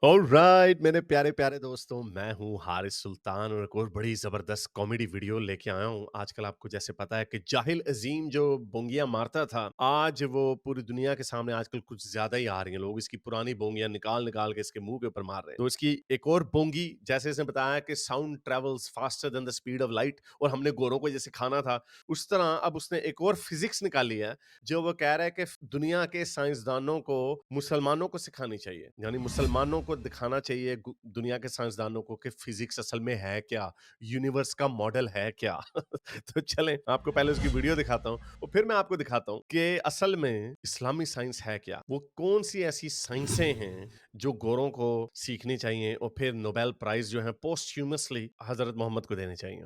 Alright मेरे प्यारे प्यारे दोस्तों, मैं हूँ हारिस सुल्तान और एक और बड़ी ज़बरदस्त कॉमेडी वीडियो लेके आया हूँ। आजकल आपको जैसे पता है कि जाहिल अजीम जो बोंगियाँ मारता था, आज वो पूरी दुनिया के सामने आजकल कुछ ज़्यादा ही आ रही हैं। लोग इसकी पुरानी बोंगियाँ निकाल निकाल के इसके मुंह के ऊपर मार रहे हैं। तो इसकी एक और बोंगी, जैसे इसने बताया कि sound travels faster than the speed of light, और हमने गोरों को जैसे खाना था, उस तरह अब उसने एक और फिजिक्स निकाली है जो वो कह रहा है कि दुनिया के साइंसदानों को मुसलमानों को सिखानी चाहिए। यानी मुसलमानों को दिखाना चाहिए दुनिया के साइंसदानों को कि फिजिक्स असल में है क्या, यूनिवर्स का मॉडल है क्या। तो चलें आपको पहले उसकी वीडियो दिखाता हूँ और फिर मैं आपको दिखाता हूँ कि असल में इस्लामी साइंस है क्या, वो कौन सी ऐसी साइंसें हैं जो गोरों को सीखनी चाहिए और फिर नोबेल प्राइज जो है पोस्ट्यूमसली हजरत मोहम्मद को देने चाहिए।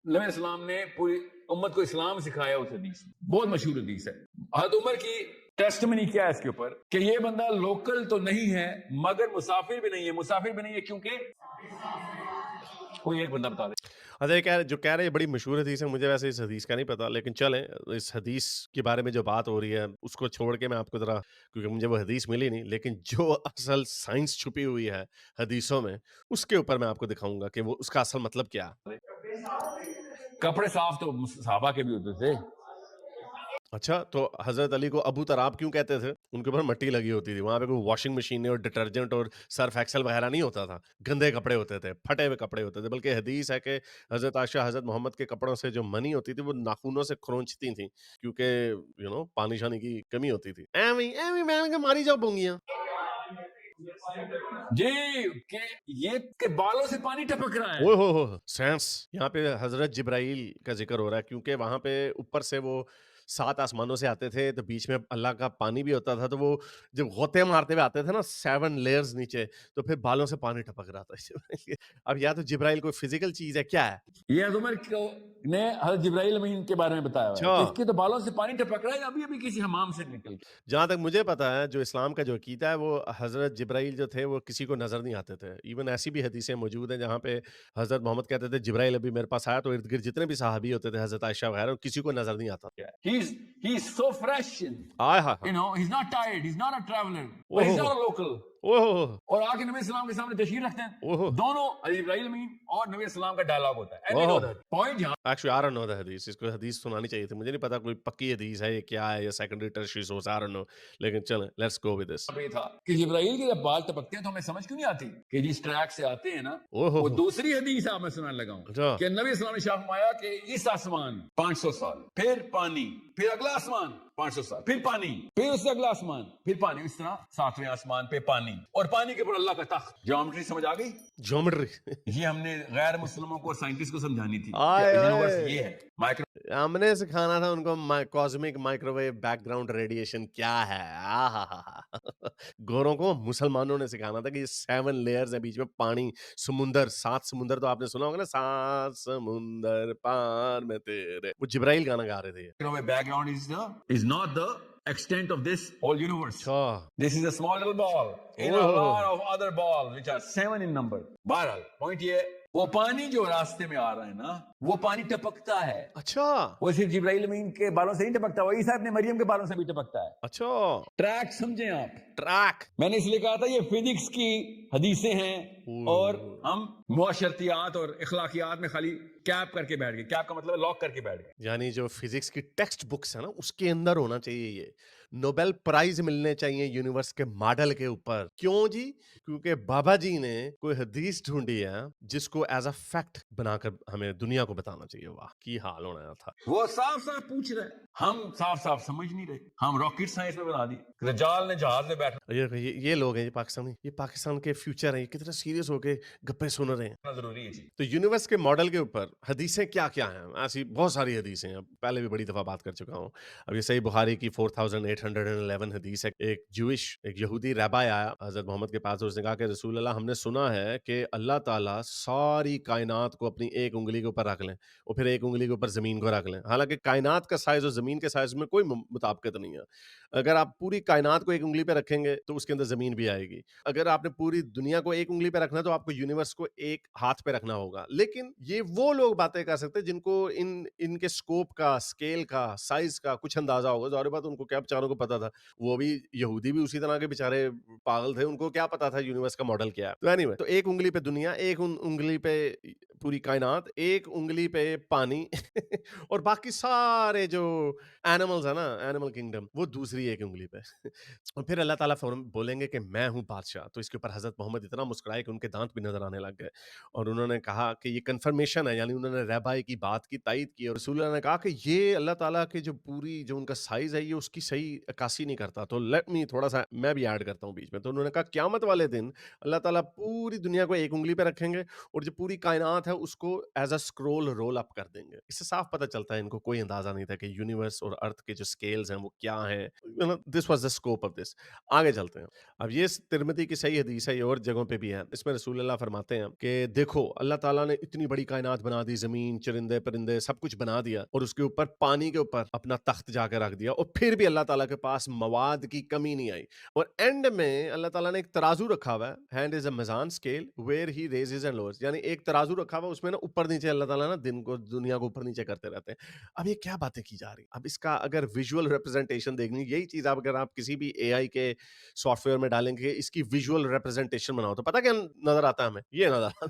नबी इस्लाम ने पूरी उम्मत को इस्लाम सिखाया। उस हदीस में बहुत मशहूर हदीस है। हज़रत उमर की टेस्टमनी क्या है इसके ऊपर कि ये बंदा लोकल तो नहीं है मगर मुसाफिर भी नहीं है। मुसाफिर भी नहीं है क्योंकि कोई एक बंदा बता दे। अच्छा, ये जो कह रहे हैं बड़ी मशहूर हदीस है, मुझे वैसे इस हदीस का नहीं पता, लेकिन चलें इस हदीस के बारे में जो बात हो रही है उसको छोड़ के मैं आपको ज़रा, क्योंकि मुझे वो हदीस मिली नहीं, लेकिन जो असल साइंस छुपी हुई है हदीसों में, उसके ऊपर मैं आपको दिखाऊंगा कि वो उसका असल मतलब क्या है। कपड़े साफ तो सहाबा के भी होते थे। अच्छा, तो हज़रत अली को अबू तराब क्यों कहते थे? उनके ऊपर मिट्टी लगी होती थी। वहाँ पे कोई वॉशिंग मशीन और डिटर्जेंट और सर्फ एक्सेल वगैरह नहीं होता था। गंदे कपड़े होते थे, फटे हुए कपड़े होते थे। बल्कि हदीस है कि हज़रत आयशा हज़रत मोहम्मद के कपड़ों से जो मनी होती थी, वो नाखूनों से खरोंचती थीं, क्योंकि पानी-शानी की कमी होती थी। एवें मैंने कहा मारी जाओ बोंगियाँ। जी के ये के बालों से पानी टपक रहा है। ओए हो! सेंस यहाँ पे हज़रत जिब्राइल का ज़िक्र हो रहा है, क्योंकि वहाँ पे ऊपर से वो 7 आसमानों से आते थे, तो बीच में अल्लाह का पानी भी होता था, तो वो जब गोते मारते हुए आते थे ना 7 लेयर्स नीचे, तो फिर बालों से पानी टपक रहा था। अब या तो जिब्राइल कोई फिज़िकल चीज़ है, क्या है? ये हज़रत उमर ने हज़रत जिब्राइल अमीन के बारे में बताया हुआ है अच्छा। कि इसके तो बालों से पानी टपक रहा है अभी अभी किसी हमाम से निकल के। जहाँ तक मुझे पता है, जो इस्लाम का जो अकीदा है, वो हज़रत जिब्राइल जो थे, वो किसी को नज़र नहीं आते थे। इवन ऐसी भी हदीसें मौजूद हैं, जहाँ पे हज़रत मोहम्मद कहते थे, जिब्राइल अभी मेरे पास आया, तो इर्द-गिर्द जितने भी सहाबी होते थे, हज़रत आयशा वगैरह, किसी को नज़र नहीं आता। He's so fresh. I hi hi! He's not tired. He's not a traveler. But ओहो he's हो! not a local. ओहो हो! और आके नबी इस्लाम के सामने तशरीफ रखते हैं। ओहो! दोनों इब्राहिम अमीन और नबी इस्लाम का डायलॉग होता है। एंड यू नो ओहो! दैट पॉइंट यहाँ actually I don't know the हदीस। इसको हदीस सुनानी चाहिए थी। मुझे नहीं पता कोई पक्की हदीस है, ये क्या है, या secondary tertiary source, I don't know. लेकिन चलें, लेट्स गो विद दिस। पे था कि जिब्राइल के जब बाल टपकते हैं तो हमें समझ क्यों नहीं आती कि जिस ट्रैक से आते हैं ना ओहो वो हो! दूसरी हदीस आप मैं सुनाने लगा हूँ अच्छा। कि नबी इस्लाम ने शाह फरमाया कि इस आसमान 500 साल, फिर पानी, फिर अगला आसमान 500 साल, फिर पानी, फिर उससे अगला आसमान, फिर पानी, इस तरह 7वें आसमान पे पानी, और पानी के ऊपर अल्लाह का तख्त। ज्योमेट्री समझ आ गई? ज्योमेट्री। ये हमने गैर मुस्लिमों को साइंटिस्ट को समझानी थी। आय यूनिवर्स ओए! ये है। माइक्रो हमने सिखाना था उनको कॉस्मिक माइक्रोवेव बैकग्राउंड रेडिएशन क्या है। गोरों को मुसलमानों ने सिखाना था कि ये 7 लेयर्स है, बीच में पानी, समुंदर, 7 समुंदर तो आपने सुना होगा ना, 7 समुंदर पार में तेरे, वो जिब्राइल गाना गा रहे थे ये। background is not the extent of this whole universe. अच्छा। This is a small little ball in a ओहो! lot of other balls which are 7 in number. बहरहाल पॉइंट ये वो पानी जो रास्ते में आ रहा है ना वो पानी टपकता है। अच्छा, वो सिर्फ जिब्राइल अमीन के बालों से नहीं टपकता, वो ईसा इब्ने मरियम के बालों से भी टपकता है। अच्छा। ट्रैक समझे आप? ट्रैक। मैंने इसलिए कहा था ये फिजिक्स की हदीसें हैं और ओह! हम मुआशरतियात और इखलाकियात में खाली कैप करके बैठ गए। कैप का मतलब लॉक करके बैठ गए। यानी जो फिजिक्स की टेक्स्ट बुक्स है ना, उसके अंदर होना चाहिए ये। नोबेल प्राइज मिलने चाहिए यूनिवर्स के मॉडल के ऊपर। क्यों जी? क्योंकि बाबा जी ने कोई हदीस ढूंढी है जिसको एज अ फैक्ट बनाकर हमें दुनिया को बताना चाहिए। वाह, की हाल होना था। वो साफ साफ पूछ रहे, हम साफ साफ समझ नहीं रहे। हम रॉकेट साइंस में बना दी। रजाल ने जहाज में बैठना ये लोग हैं, ये पाकिस्तानी, ये पाकिस्तान के फ्यूचर हैं, ये कितना सीरियस होके गप्पे सुन रहे हैं। जरूरी है जी। तो यूनिवर्स के मॉडल के ऊपर हदीसें क्या-क्या हैं? ऐसी बहुत सारी हदीसें हैं, पहले भी बड़ी दफ़ा बात कर चुका हूँ। अब ये सही बुखारी की 4811 हदीस है। एक यहूदी रैबाई आया हज़रत मोहम्मद के पास और उसने कहा कि रसूल अल्लाह, हमने सुना है कि अल्लाह ताला सारी कायनात को अपनी एक उँगली के ऊपर रख लें और फिर एक उँगली के ऊपर ज़मीन को रख लें। हालाँकि कायनात का साइज़ और ज़मीन के साइज़ में कोई मुताबिकत नहीं है। अगर आप पूरी कायनात को एक उँगली पे रखेंगे, तो उसके अंदर ज़मीन भी आएगी। अगर आपने पूरी दुनिया को एक उँगली पे रखना है, तो आपको यूनिवर्स को एक हाथ पे रखना होगा। लेकिन ये वो लोग बातें कर सकते हैं जिनको इनके स्कोप का, स्केल का, साइज़ का कुछ अंदाज़ा होगा। ज़ाहिर बात है उनको क्या बेचारों मुसलमानों को पता था, वो भी यहूदी भी उसी तरह के बेचारे पागल थे, उनको क्या पता था यूनिवर्स का मॉडल क्या है। तो एनीवे, तो एक उंगली पे दुनिया, एक उंगली पे पूरी कायनात, एक उंगली पे पानी और बाकी सारे जो एनिमल्स है ना, एनिमल किंगडम, वो दूसरी एक उंगली पे। और फिर अल्लाह ताला फौरन बोलेंगे कि मैं हूँ बादशाह। तो इसके ऊपर हज़रत मोहम्मद इतना मुस्कुराए कि उनके दांत भी नज़र आने लग गए और उन्होंने कहा कि ये कन्फर्मेशन है, यानी उन्होंने रैबाई की बात की तायीद की और रसूलुल्लाह ने कहा कि ये अल्लाह ताला के जो पूरी जो उनका साइज़ है, ये उसकी सही अक्कासी नहीं करता। तो लेट मी थोड़ा-सा मैं भी ऐड करता हूँ बीच में। तो उन्होंने कहा क़यामत वाले दिन अल्लाह ताला पूरी दुनिया को एक उंगली पे रखेंगे और जो पूरी कायनात है उसको as a scroll roll up कर देंगे। इससे साफ पता चलता है इनको कोई अंदाज़ा नहीं था कि यूनिवर्स और अर्थ के जो स्केल्स हैं वो क्या हैं। You know this was the scope of this. आगे चलते हैं। अब ये तिरमिज़ी की सही हदीस है, ये और जगहों पे भी है। इसमें रसूलुल्लाह फरमाते हैं कि देखो अल्लाह ताला ने इतनी बड़ी कायनात बना दी, ज़मीन, चरिंदे, परिंदे सब कुछ बना दिया और उसके ऊपर पानी के ऊपर अपना तख्त जाके रख दिया और फिर भी अल्लाह ताला के पास मवाद की कमी नहीं आई। और एंड में अल्लाह ताला ने एक तराजू रखा हुआ है, हैंड इज़ अ मीज़ान scale where he raises and lowers, यानी एक तराजू रखा हुआ है, उसमें ना ऊपर-नीचे अल्लाह ताला ना दिन को दुनिया को ऊपर-नीचे करते रहते हैं। अब ये क्या बातें की जा रही हैं? अब इसका अगर विजुअल रिप्रेजेंटेशन देखनी, यही चीज़ आप अगर आप किसी भी एआई के सॉफ्टवेयर में डालेंगे, इसकी विजुअल रिप्रेजेंटेशन बनाओ, तो पता क्या नज़र आता है हमें? ये नज़र आता है।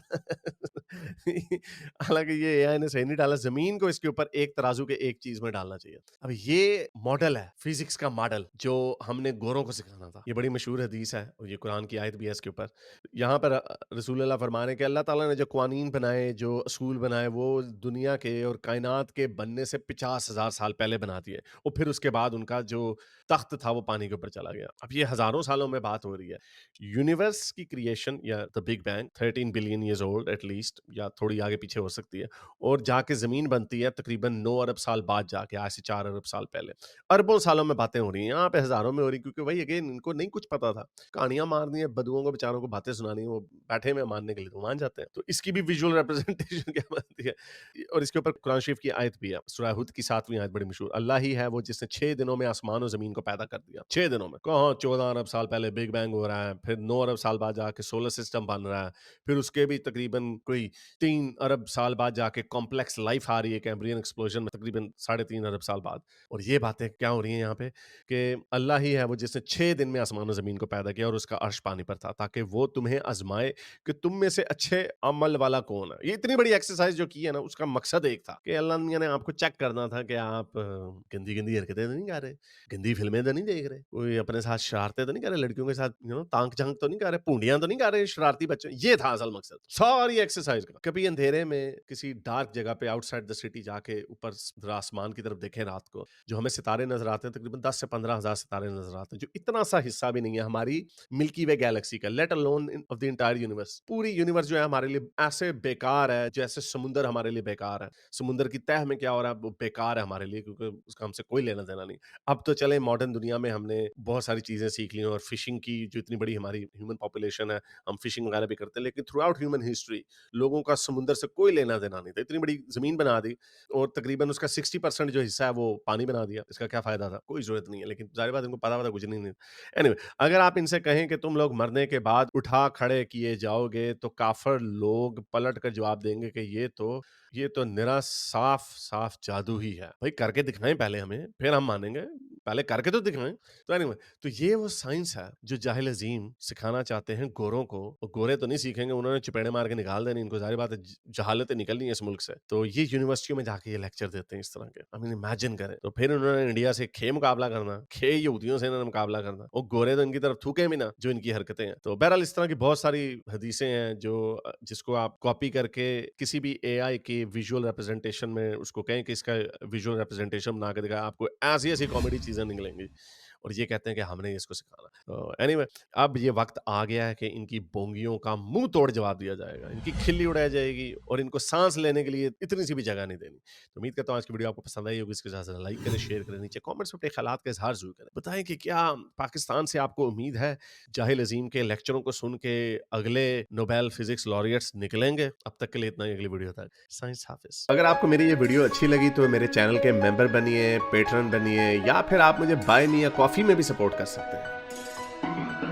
हालाँकि ये एआई ने सही नहीं डाला, ज़मीन को इसके ऊपर एक तराजू के एक चीज़ में डालना चाहिए। अब ये मॉडल है, फिज़िक्स का मॉडल, जो हमने गोरों को सिखाना था। ये बड़ी मशहूर हदीस है और ये कुरान की आयत भी है इसके ऊपर। यहाँ पर रसूलुल्लाह फरमा रहे हैं कि अल्लाह ताला ने जो क़वानीन बनाए, जो असूल बनाए, वो दुनिया के और कायनात के बनने से 50,000 साल पहले बना दिए और फिर उसके बाद उनका जो तख्त था वो पानी के ऊपर चला गया। अब ये हज़ारों सालों में बात हो रही है। यूनिवर्स की क्रिएशन या the big bang 13 billion years old at least, या थोड़ी आगे पीछे हो सकती है, और जाके ज़मीन बनती है तकरीबन 9 अरब साल बाद जाके, आज से 4 अरब साल पहले। अरबों सालों में बातें हो रही हैं, यहाँ पे हज़ारों में हो रही, क्योंकि वही अगेन इनको नहीं कुछ पता था। कहानियाँ मारनी है, बदुओं को बेचारों को बातें सुनानी है, वो बैठे हुए हैं मानने के लिए तो मान जाते हैं। तो इसकी भी विजुअल रिप्रेजेंटेशन क्या बनती है, और इसके ऊपर कुरान शरीफ की आयत भी है, सूरह हुद की 7वीं आयत बड़ी मशहूर, अल्लाह ही है वो जिसने 6 दिनों में आसमान और ज़मीन को पैदा कर दिया। 6 दिनों में। कहाँ 14 अरब साल पहले बिग बैंग हो रहा है, फिर 9 अरब साल बाद जाके सोलर सिस्टम बन रहा है, फिर उसके भी तकरीबन कोई 3 अरब साल बाद जाके कॉम्प्लेक्स लाइफ आ रही है कैम्ब्रियन एक्सप्लोजन में तकरीबन 3.5 अरब साल बाद। और ये बातें क्या हो रही हैं यहाँ पे कि अल्लाह ही है वो जिसने 6 दिन में आसमान और ज़मीन को पैदा किया और उसका अर्श पानी पर था, ताकि वो तुम्हें आज़माए कि तुम में से अच्छे अमल वाला कौन है। ये इतनी बड़ी एक्सरसाइज जो की है ना, उसका मकसद एक था कि अल्लाह मियाँ ने आपको चेक करना था कि आप गंदी-गंदी हरकतें तो नहीं कर रहे, गंदी फिल्में तो नहीं देख रहे, कोई अपने साथ शरारतें तो नहीं कर रहे, लड़कियों के साथ तांक-झांक तो नहीं कर रहे, पूंडियाँ तो नहीं कर रहे शरारती बच्चे। ये था असल मकसद सारी एक्सरसाइज का। कभी अंधेरे में किसी डार्क जगह पे आउटसाइड द सिटी जाके ऊपर आसमान की तरफ देखें रात को, जो हमें सितारे नजर आते हैं, तकरीबन 10 से 15,000 सितारे नजर आते हैं, जो इतना सा हिस्सा भी नहीं है हमारी मिल्की वे गैलेक्सी का, let alone of the entire universe. पूरी यूनिवर्स जो है हमारे लिए ऐसे बेकार है जैसे समुंदर हमारे लिए बेकार है। समुंदर की तह में क्या हो रहा है वो बेकार है हमारे लिए, क्योंकि उसका हमसे कोई लेना देना नहीं। अब तो चले मॉडर्न दुनिया में हमने बहुत सारी चीजें सीख ली और फिशिंग की जो इतनी बड़ी हमारी ह्यूमन पॉपुलेशन है, हम फिशिंग वगैरह भी करते हैं, लेकिन थ्रू आउट ह्यूमन हिस्ट्री लोगों का समुंदर से कोई लेना देना नहीं था। इतनी बड़ी जमीन बना दी और तकरीबन उसका 60% जो हिस्सा है वो पानी बना दिया। इसका क्या फायदा था? कोई जरूरत नहीं है, लेकिन जाहिर बात इनको पता कुछ नहीं। एनीवे, अगर आप इनसे कहें कि तुम लोग मरने के बाद उठा खड़े किए जाओगे, तो काफिर लोग पलट कर जवाब देंगे कि ये तो निरा साफ जादू ही है। भाई करके दिखाएं पहले हमें, फिर हम मानेंगे, पहले करके तो दिखाएं। तो एनीवे, तो ये वो साइंस है जो जाहिल अजीम सिखाना चाहते हैं गोरों को, और गोरे तो नहीं सीखेंगे, उन्होंने चपेड़े मार के निकाल देनी इनको, जाहिर बात है जहालतें निकलनी है इस मुल्क से। तो ये यूनिवर्सिटियों में जाके ये लेक्चर देते हैं इस तरह के। आई मीन इमेजिन करें, तो फिर उन्होंने इंडिया से खे मुकाबला करना, खे यहूदियों से इन्होंने मुकाबला करना, और गोरे तो इनकी तरफ थूके भी ना जो इनकी हरकतें हैं। तो बहरहाल इस तरह की बहुत सारी हदीसें हैं जो जिसको आप कॉपी करके किसी भी एआई की विजुअल रिप्रेजेंटेशन में उसको कहें कि इसका विजुअल रिप्रेजेंटेशन बना के दिखाया, आपको ऐसी कॉमेडी चीजें निकलेंगी और ये कहते हैं कि हमने इसको सिखाना। तो एनीवे, अब ये वक्त आ गया है कि इनकी बोंगियों का मुंह तोड़ जवाब दिया जाएगा, इनकी खिल्ली उड़ाई जाएगी और इनको सांस लेने के लिए इतनी सी भी जगह नहीं देनी। तो उम्मीद करता हूँ आज की वीडियो आपको पसंद आई होगी। इसके साथ लाइक करें, शेयर करें, नीचे कमेंट्स में अपने ख्यालात का इजहार जरूर करें। बताएं कि क्या पाकिस्तान से आपको उम्मीद है जाहिल अजीम के लेक्चरों को सुन के अगले नोबेल फिजिक्स लॉरियट्स निकलेंगे? अब तक के लिए इतना ही, अगली वीडियो तक साइंस हाफिज। अगर आपको मेरी ये वीडियो अच्छी लगी तो मेरे चैनल के मेंबर बनिए, पेट्रन बनिए, या फिर आप मुझे बाय मी या कॉफी में भी सपोर्ट कर सकते हैं।